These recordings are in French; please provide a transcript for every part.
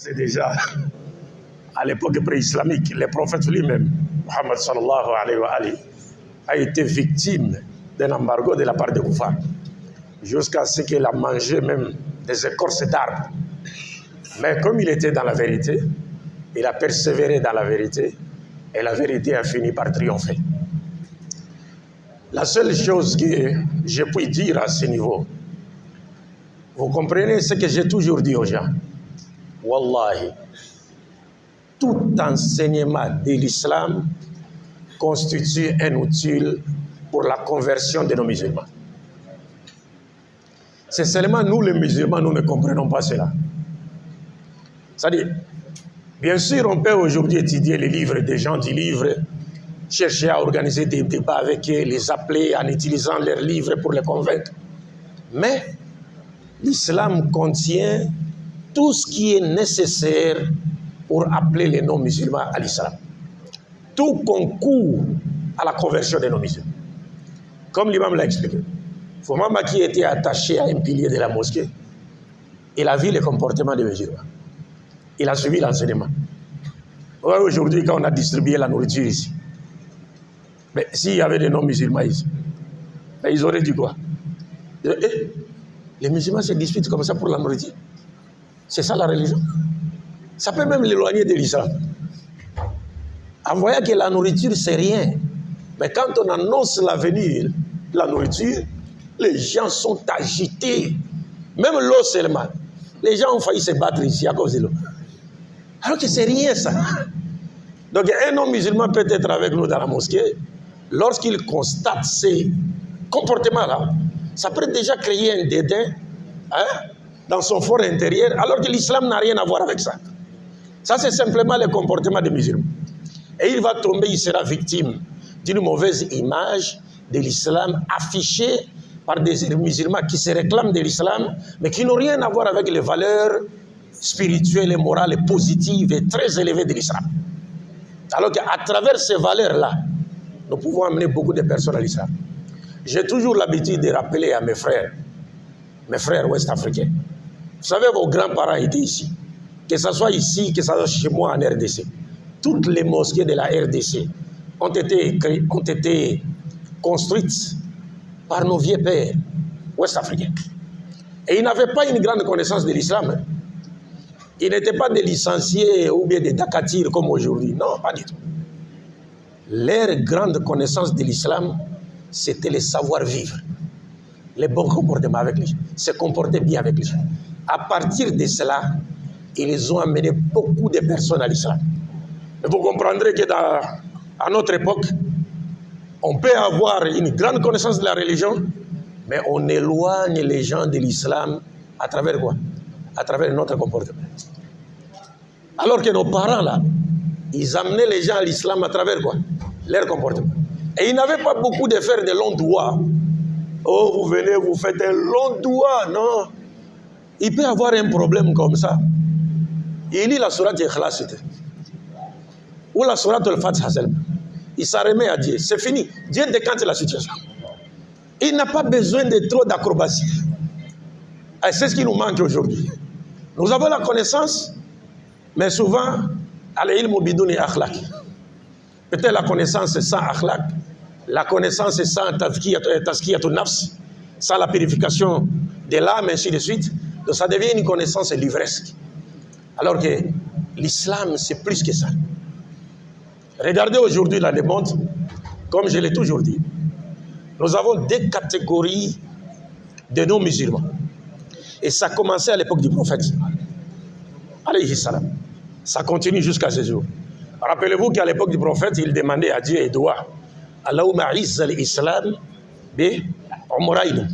C'est déjà à l'époque pré-islamique, le prophète lui-même, Muhammad sallallahu alayhi wa alihi, a été victime d'un embargo de la part des koufars, jusqu'à ce qu'il a mangé même des écorces d'arbres. Mais comme il était dans la vérité, il a persévéré dans la vérité, et la vérité a fini par triompher. La seule chose que je puis dire à ce niveau, vous comprenez ce que j'ai toujours dit aux gens. Wallahi, tout enseignement de l'islam constitue un outil pour la conversion de nos musulmans. C'est seulement nous les musulmans, nous ne comprenons pas cela. C'est-à-dire, bien sûr, on peut aujourd'hui étudier les livres des gens du livre, chercher à organiser des débats avec eux, les appeler en utilisant leurs livres pour les convaincre. Mais l'islam contient tout ce qui est nécessaire pour appeler les non-musulmans à l'islam. Tout concourt à la conversion des non-musulmans. Comme l'imam l'a expliqué. Foumama qui était attaché à un pilier de la mosquée, il a vu le comportement des musulmans. Il a suivi l'enseignement. Aujourd'hui, quand on a distribué la nourriture ici, mais s'il y avait des non-musulmans ici, mais ils auraient dit quoi? Les musulmans se disputent comme ça pour la nourriture. C'est ça la religion. Ça peut même l'éloigner de l'islam. En voyant que la nourriture, c'est rien. Mais quand on annonce l'avenir, la nourriture, les gens sont agités. Même l'eau seulement. Les gens ont failli se battre ici à cause de l'eau. Alors que c'est rien ça. Donc un non-musulman peut être avec nous dans la mosquée. Lorsqu'il constate ces comportements-là, ça peut déjà créer un dédain dans son fort intérieur, alors que l'islam n'a rien à voir avec ça. Ça, c'est simplement le comportement des musulmans. Et il va tomber, il sera victime d'une mauvaise image de l'islam affichée par des musulmans qui se réclament de l'islam, mais qui n'ont rien à voir avec les valeurs spirituelles et morales et positives et très élevées de l'islam. Alors qu'à travers ces valeurs-là, nous pouvons amener beaucoup de personnes à l'islam. J'ai toujours l'habitude de rappeler à mes frères ouest-africains. Vous savez, vos grands-parents étaient ici. Que ce soit ici, que ce soit chez moi en RDC. Toutes les mosquées de la RDC ont été construites par nos vieux pères ouest-africains. Et ils n'avaient pas une grande connaissance de l'islam. Ils n'étaient pas des licenciés ou bien des dakatirs comme aujourd'hui. Non, pas du tout. Leur grande connaissance de l'islam, c'était le savoir-vivre. Les bons comportements avec les gens. Se comporter bien avec les gens. À partir de cela, ils ont amené beaucoup de personnes à l'islam. Vous comprendrez que à notre époque, on peut avoir une grande connaissance de la religion, mais on éloigne les gens de l'islam à travers quoi? À travers notre comportement. Alors que nos parents, là, ils amenaient les gens à l'islam à travers quoi? Leur comportement. Et ils n'avaient pas beaucoup de faire de longs doigts. Oh, vous venez, vous faites un long doigt. Non. Il peut y avoir un problème comme ça. Il lit la sourate Ikhlas, ou la sourate Al-Fatiha. Il s'en remet à Dieu. C'est fini. Dieu décante la situation. Il n'a pas besoin de trop d'acrobatie. Et c'est ce qui nous manque aujourd'hui. Nous avons la connaissance, mais souvent, al-ilmu bidouni akhlaq. Peut-être la connaissance sans akhlaq, la connaissance sans tazkiyatun nafs, sans la purification de l'âme, ainsi de suite. Donc ça devient une connaissance livresque. Alors que l'islam, c'est plus que ça. Regardez aujourd'hui la démontre, comme je l'ai toujours dit. Nous avons deux catégories de non-musulmans. Et ça a commencé à l'époque du prophète. Alayhi salam. Ça continue jusqu'à ce jour. Rappelez-vous qu'à l'époque du prophète, il demandait à Dieu et doigt Allahumma izza al-islam bi umrayn.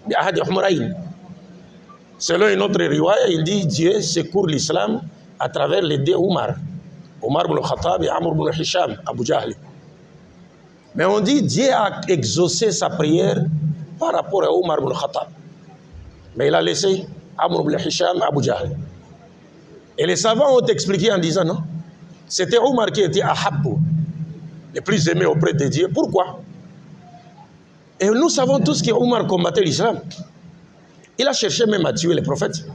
Bi ahadi umrayn. Selon une autre riwaya, il dit Dieu secourt l'islam à travers les deux Omar. Omar ibn Khattab et Amr ibn Hisham, Abu Jahl. Mais on dit Dieu a exaucé sa prière par rapport à Omar ibn Khattab. Mais il a laissé Amr ibn Hisham, Abu Jahl. Et les savants ont expliqué en disant non. C'était Omar qui était Ahabbu, le plus aimé auprès de Dieu. Pourquoi? Et nous savons tous que Omar combattait l'islam. Il a cherché même à tuer les prophètes.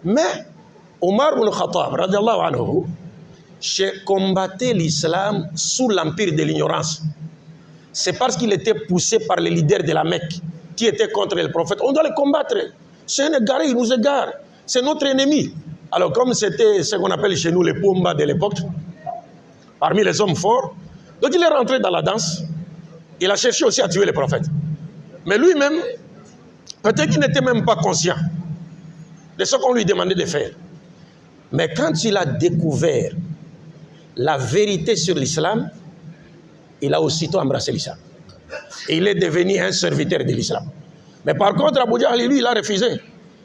Mais Omar ibn Khattab, radiallahu anhu, combattait l'islam sous l'empire de l'ignorance. C'est parce qu'il était poussé par les leaders de la Mecque qui étaient contre le prophète. On doit le combattre. C'est un égaré, il nous égare. C'est notre ennemi. Alors comme c'était ce qu'on appelle chez nous les Pomba de l'époque, parmi les hommes forts, donc il est rentré dans la danse. Il a cherché aussi à tuer les prophètes. Mais lui-même, peut-être qu'il n'était même pas conscient de ce qu'on lui demandait de faire. Mais quand il a découvert la vérité sur l'islam, il a aussitôt embrassé l'islam. Et il est devenu un serviteur de l'islam. Mais par contre, Abu Jahl, lui, il a refusé.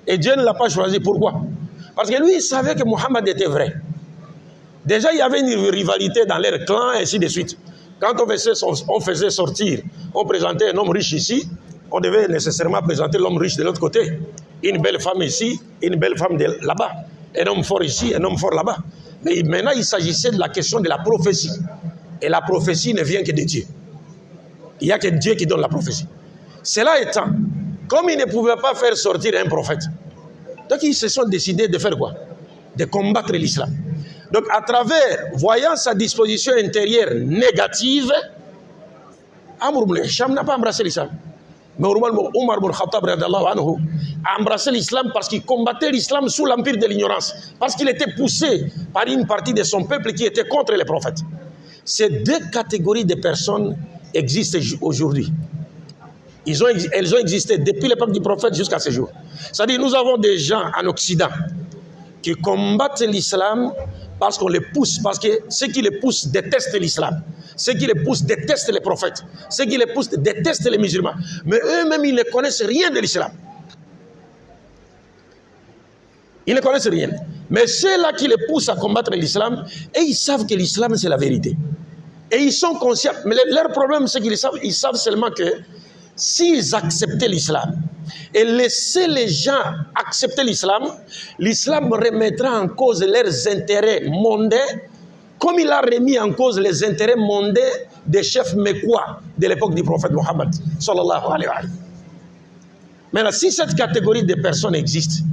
Et Dieu ne l'a pas choisi. Pourquoi? Parce que lui, il savait que Mohammed était vrai. Déjà, il y avait une rivalité dans leur clan, et ainsi de suite. Quand on faisait sortir, on présentait un homme riche ici, on devait nécessairement présenter l'homme riche de l'autre côté. Une belle femme ici, une belle femme là-bas. Un homme fort ici, un homme fort là-bas. Mais maintenant, il s'agissait de la question de la prophétie. Et la prophétie ne vient que de Dieu. Il n'y a que Dieu qui donne la prophétie. Cela étant, comme ils ne pouvaient pas faire sortir un prophète, donc ils se sont décidés de faire quoi? De combattre l'islam. Donc à travers, voyant sa disposition intérieure négative, Amr ibn Hisham n'a pas embrassé l'islam. Mais Omar ibn Khattab a embrassé l'islam parce qu'il combattait l'islam sous l'empire de l'ignorance. Parce qu'il était poussé par une partie de son peuple qui était contre les prophètes. Ces deux catégories de personnes existent aujourd'hui. Elles ont existé depuis l'époque du prophète jusqu'à ce jour. C'est-à-dire nous avons des gens en Occident qui combattent l'islam parce qu'on les pousse, parce que ceux qui les poussent détestent l'islam. Ceux qui les poussent détestent les prophètes. Ceux qui les poussent détestent les musulmans. Mais eux-mêmes, ils ne connaissent rien de l'islam. Ils ne connaissent rien. Mais ceux-là qui les poussent à combattre l'islam, et ils savent que l'islam, c'est la vérité. Et ils sont conscients. Mais leur problème, c'est qu'ils savent seulement que s'ils acceptaient l'islam et laissaient les gens accepter l'islam, l'islam remettra en cause leurs intérêts mondains, comme il a remis en cause les intérêts mondains des chefs mécois de l'époque du prophète Mohammed sallallahu alayhi wa sallam. Maintenant, si cette catégorie de personnes existe,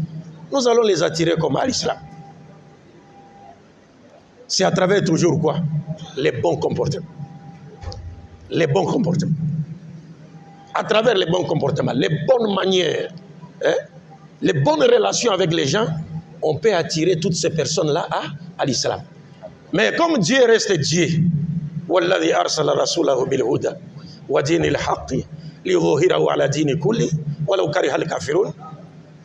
nous allons les attirer comme à l'islam. C'est à travers toujours quoi? Les bons comportements. Les bons comportements. À travers les bons comportements, les bonnes manières, les bonnes relations avec les gens, on peut attirer toutes ces personnes-là à l'islam. Mais comme Dieu reste Dieu, وَالَّذِي أَرْسَلَ رَسُولَهُ بِالْهُدَى وَدِينِ الْحَقِّ لِيُظْهِرَهُ عَلَى دِينِ كُلِّهِ وَلَوْ كَرِهَ الْكَافِرُونَ.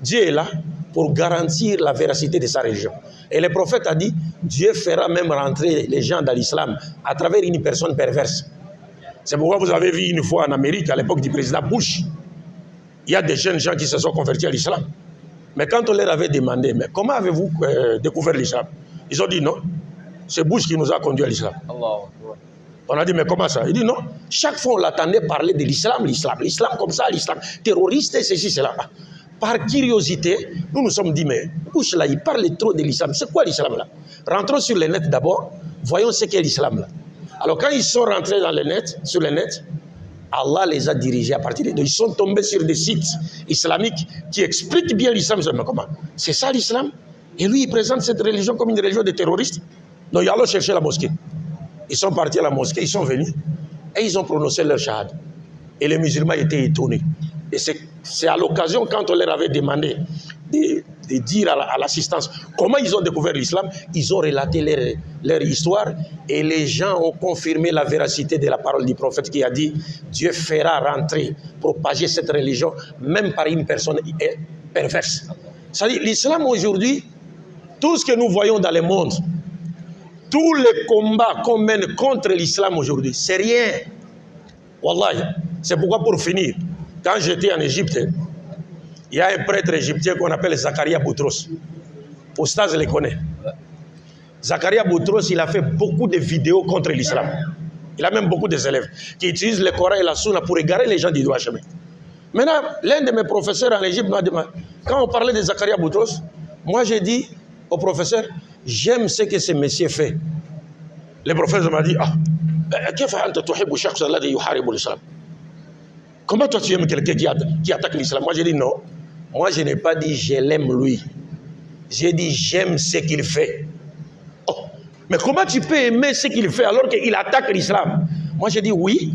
Dieu est là pour garantir la véracité de sa religion. Et le prophète a dit, Dieu fera même rentrer les gens dans l'islam à travers une personne perverse. C'est pourquoi vous avez vu une fois en Amérique, à l'époque du président Bush, il y a des jeunes gens qui se sont convertis à l'islam. Mais quand on leur avait demandé, mais comment avez-vous découvert l'islam? Ils ont dit non, c'est Bush qui nous a conduits à l'islam. On a dit, mais comment ça? Il dit non, chaque fois on l'attendait parler de l'islam, l'islam comme ça, l'islam terroriste, ceci, cela. Par curiosité, nous nous sommes dit, mais Bush là, il parle trop de l'islam. C'est quoi l'islam là? Rentrons sur le net d'abord, voyons ce qu'est l'islam là. Alors quand ils sont rentrés dans le net, sur le net, Allah les a dirigés à partir de là. Ils sont tombés sur des sites islamiques qui expliquent bien l'islam. Mais comment? C'est ça l'islam? Et lui, il présente cette religion comme une religion de terroristes. Donc ils allons chercher la mosquée. Ils sont partis à la mosquée, ils sont venus et ils ont prononcé leur shahad. Et les musulmans étaient étonnés. Et c'est à l'occasion, quand on leur avait demandé de dire à l'assistance comment ils ont découvert l'islam, ils ont relaté leur histoire et les gens ont confirmé la véracité de la parole du prophète qui a dit Dieu fera rentrer, propager cette religion même par une personne perverse. C'est-à-dire l'islam aujourd'hui, tout ce que nous voyons dans le monde, tous les combats qu'on mène contre l'islam aujourd'hui, c'est rien. Wallahi, c'est pourquoi pour finir, quand j'étais en Égypte, il y a un prêtre égyptien qu'on appelle Zakaria Boutros. Oustaz le connaît. Zakaria Boutros, il a fait beaucoup de vidéos contre l'islam. Il a même beaucoup d'élèves qui utilisent le Coran et la Sunna pour égarer les gens du droit chemin. Maintenant, l'un de mes professeurs en Égypte m'a demandé, quand on parlait de Zakaria Boutros, moi j'ai dit au professeur, j'aime ce que ce monsieur fait. Le professeur m'a dit, comment toi tu aimes quelqu'un qui attaque l'islam? Moi j'ai dit non. Moi je n'ai pas dit je l'aime lui. J'ai dit, j'aime ce qu'il fait. Oh, mais comment tu peux aimer ce qu'il fait alors qu'il attaque l'islam? Moi, j'ai dit oui.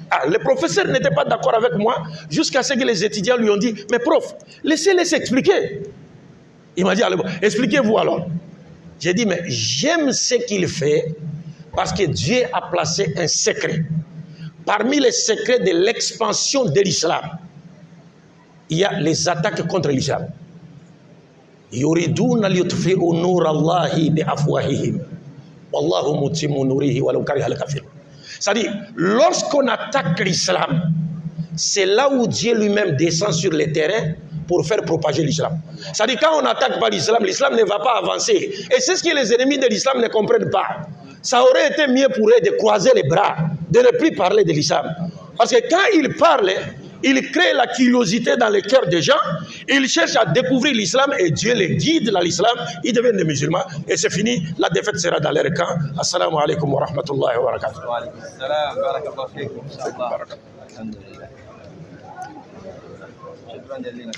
Ah, le professeur n'était pas d'accord avec moi jusqu'à ce que les étudiants lui ont dit, mais prof, laissez-les s'expliquer. Il m'a dit, allez, expliquez-vous alors. J'ai dit, mais j'aime ce qu'il fait parce que Dieu a placé un secret. Parmi les secrets de l'expansion de l'islam, il y a les attaques contre l'islam. Yuriduna liyutfi'u nurallahi bi'afwahihim. Wallahu mutimmu nurihi walau kariha al-kafirun. C'est-à-dire, lorsqu'on attaque l'islam, c'est là où Dieu lui-même descend sur le terrain pour faire propager l'islam. C'est-à-dire, quand on n'attaque pas l'islam, l'islam ne va pas avancer. Et c'est ce que les ennemis de l'islam ne comprennent pas. Ça aurait été mieux pour eux de croiser les bras, de ne plus parler de l'islam. Parce que quand ils parlent, ils créent la curiosité dans les cœurs des gens, ils cherchent à découvrir l'islam et Dieu les guide dans l'islam, ils deviennent des musulmans et c'est fini, la défaite sera dans leur camp. Assalamu alaikum wa rahmatullahi wa barakatuh. Wa alaikum assalam, barakallahu fikum, inshallah. Alhamdulillah. Shukran jazilan.